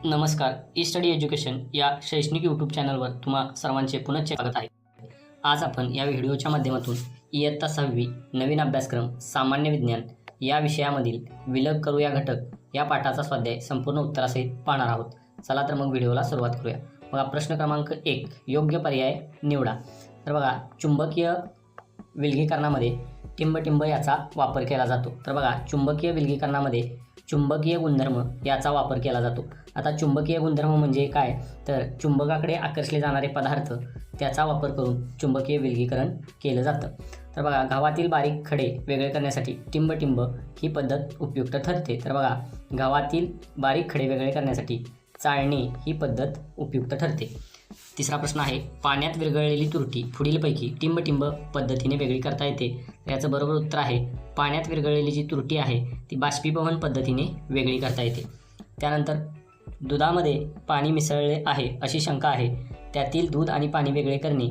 नमस्कार. E study education या शैक्षणिक यूट्यूब चॅनलवर तुम्हा सर्वांचे पुनः स्वागत आहे. आज आपण या व्हिडिओच्या माध्यमातून इयत्ता 6वी नवीन अभ्यासक्रम सामान्य विज्ञान या विषयामधील विलग करू या घटक या पाठाचा स्वाध्याय संपूर्ण उत्तरासहित पाहणार आहोत. चला तर मग व्हिडिओला सुरुवात करूया. बघा, प्रश्न क्रमांक 1, योग्य पर्याय निवडा. तर बघा, चुंबकीय विलगीकरणामध्ये टिंब याचा वापर केला जातो. तर बघा, चुंबकीय विलगीकरणामध्ये चुंबकीय गुणधर्म याचा वापर केला जातो. आता चुंबकीय गुणधर्म म्हणजे काय, तर चुंबकाकडे आकर्षले जाणारे पदार्थ त्याचा वापर करून चुंबकीय विलगीकरण केलं जातं. तर बघा, गव्हातील बारीक खडे वेगळे करण्यासाठी टिंब ही पद्धत उपयुक्त ठरते. तर बघा, गव्हातील बारीक खडे वेगळे करण्यासाठी चाळणे ही पद्धत उपयुक्त ठरते. तिसरा प्रश्न आहे, पाण्यात विरघळलेली तुरटी पुढीलपैकी टिंब पद्धतीने वेगळी करता येते. तर याचं बरोबर उत्तर आहे, पाण्यात विरघळलेली जी तुरटी आहे ती बाष्पीभवन पद्धतीने वेगळी करता येते. त्यानंतर दुधामध्ये पाणी मिसळले आहे अशी शंका आहे, त्यातील दूध आणि पाणी वेगळे करणे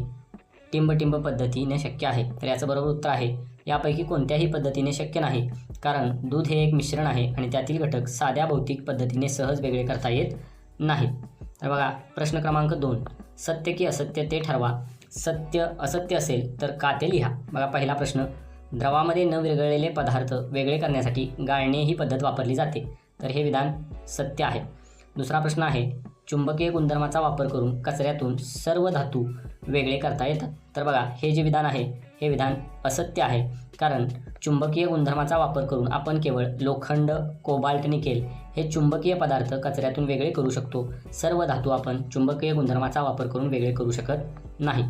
टिंब पद्धतीने शक्य आहे. तर याचं बरोबर उत्तर आहे, यापैकी कोणत्याही पद्धतीने शक्य नाही, कारण दूध हे एक मिश्रण आहे आणि त्यातील घटक साध्या भौतिक पद्धतीने सहज वेगळे करता येत नाहीत. तर बघा, प्रश्न क्रमांक 2, सत्य की असत्य ते ठरवा. सत्य असत्य असेल तर का ते लिहा. बघा, पहिला प्रश्न, द्रवामध्ये न विरघळलेले पदार्थ वेगळे करण्यासाठी गाळणे ही पद्धत वापरली जाते. तर हे विधान सत्य आहे. दुसरा प्रश्न आहे, चुंबकीय गुणधर्माचा वापर करून कचऱ्यातून सर्व धातू वेगळे करता येतात. तर बघा, हे जे विधान आहे हे विधान असत्य आहे, कारण चुंबकीय गुणधर्माचा वापर करून आपण केवळ लोखंड, कोबाल्ट, निकेल हे चुंबकीय पदार्थ कचऱ्यातून वेगळे करू शकतो. सर्व धातू आपण चुंबकीय गुणधर्माचा वापर करून वेगळे करू शकत नाही.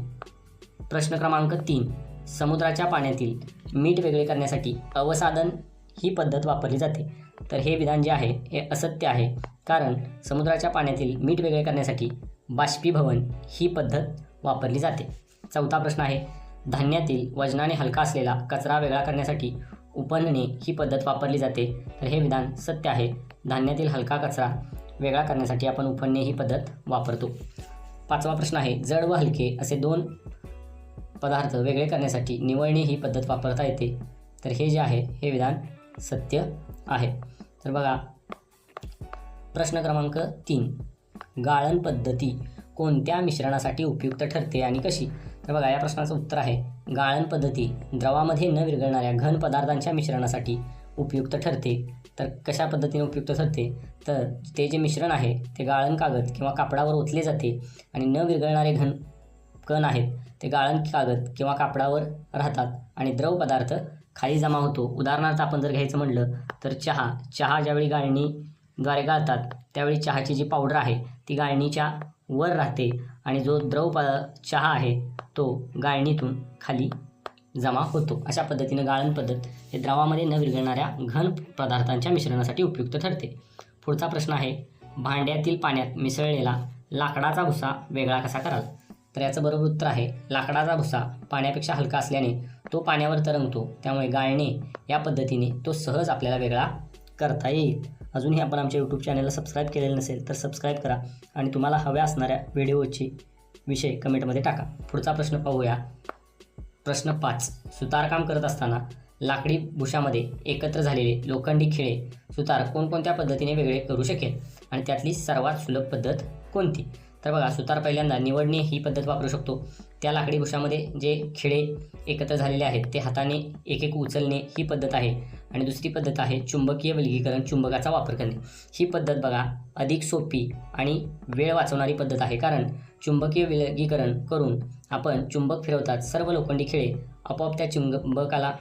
प्रश्न क्रमांक 3, समुद्राच्या पाण्यातील मीठ वेगळे करण्यासाठी अवसादन ही पद्धत वापरली जाते. तर हे विधान जे आहे हे असत्य आहे, कारण समुद्राच्या पाण्यातील मीठ वेगळे करण्यासाठी बाष्पीभवन ही पद्धत वापरली जाते. चौथा प्रश्न आहे, धान्यातील वजनाने हलका असलेला कचरा वेगळा करण्यासाठी उपनणे ही पद्धत वापरली जाते. तर हे विधान सत्य आहे. धान्यातील हलका कचरा वेगळा करण्यासाठी आपण उपनणे ही पद्धत वापरतो. पाचवा प्रश्न आहे, जड व हलके असे 2 पदार्थ वेगळे करण्यासाठी निवळणे ही पद्धत वापरता येते. तर हे जे आहे हे विधान सत्य आहे. तर बघा, प्रश्न क्रमांक 3, गाळण पद्धती कोणत्या मिश्रणासाठी उपयुक्त ठरते आणि कशी. तर बघा, या प्रश्नाचं उत्तर आहे, गाळण पद्धती द्रवामध्ये न विरघळणाऱ्या घन पदार्थांच्या मिश्रणासाठी उपयुक्त ठरते. तर कशा पद्धतीने उपयुक्त ठरते, तर ते जे मिश्रण आहे ते गाळण कागद किंवा कापडावर ओतले जाते आणि न विरघळणारे घन कण आहेत ते गाळण कागद किंवा कापडावर राहतात आणि द्रव पदार्थ खाली जमा होतो. उदाहरणार्थ आपण जर घ्यायचं म्हणलं तर चहा ज्यावेळी गाळणीद्वारे गाळतात त्यावेळी चहाची जी पावडर आहे ती गाळणीच्या वर राहते आणि जो चहा आहे तो गाळणीतून खाली जमा होतो. अशा पद्धतीनं गाळण पद्धत हे द्रवामध्ये न विरघळणाऱ्या घन पदार्थांच्या मिश्रणासाठी उपयुक्त ठरते. पुढचा प्रश्न आहे, भांड्यातील पाण्यात मिसळलेला लाकडाचा भुसा वेगळा कसा कराल. तर याचं बरोबर उत्तर आहे, लाकडाचा भुसा पाण्यापेक्षा हलका असल्याने तो पाण्यावर तरंगतो, त्यामुळे गाळणे या पद्धतीने तो सहज आपल्याला वेगळा करता येईल. अजूनही आपण आमच्या यूट्यूब चॅनलला सबस्क्राईब केलेलं नसेल तर सबस्क्राईब करा आणि तुम्हाला हव्या असणाऱ्या व्हिडिओची विषय कमेंटमध्ये टाका. पुढचा प्रश्न पाहूया. प्रश्न 5, सुतारकाम करत असताना लाकडी भुशामध्ये एकत्र झालेले लोखंडी खिळे सुतार कोणकोणत्या पद्धतीने वेगळे करू शकेल आणि त्यातली सर्वात सुलभ पद्धत कोणती. तर बघा, सुतार पहिल्यांदा निवडणे ही पद्धत वापरू शकतो. त्या लाकडी भुशामध्ये जे खिळे एकत्र झालेले आहेत ते हाताने एक उचलणे ही पद्धत आहे. आणि दुसरी पद्धत आहे चुंबकीय विलगीकरण, चुंबकाचा वापर करणे. ही पद्धत बघा अधिक सोपी आणि वेळ वाचवणारी पद्धत आहे, कारण चुंबकीय विलगीकरण करून आपण चुंबक फिरवतात सर्व लोखंडी खिळे आपोआप त्या चुंबकाला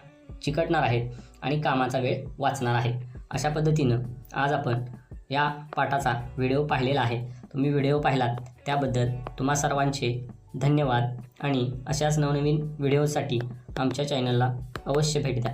चिकटणार आहेत आणि कामाचा वेळ वाचणार आहे. अशा पद्धतीनं आज आपण या पाठाचा व्हिडिओ पाहिलेला आहे. तुम्ही व्हिडिओ पाहिलात त्याबद्दल तुम्हा सर्वांचे धन्यवाद आणि अशाच नवनवीन व्हिडिओसाठी आमच्या चॅनलला अवश्य भेट द्या.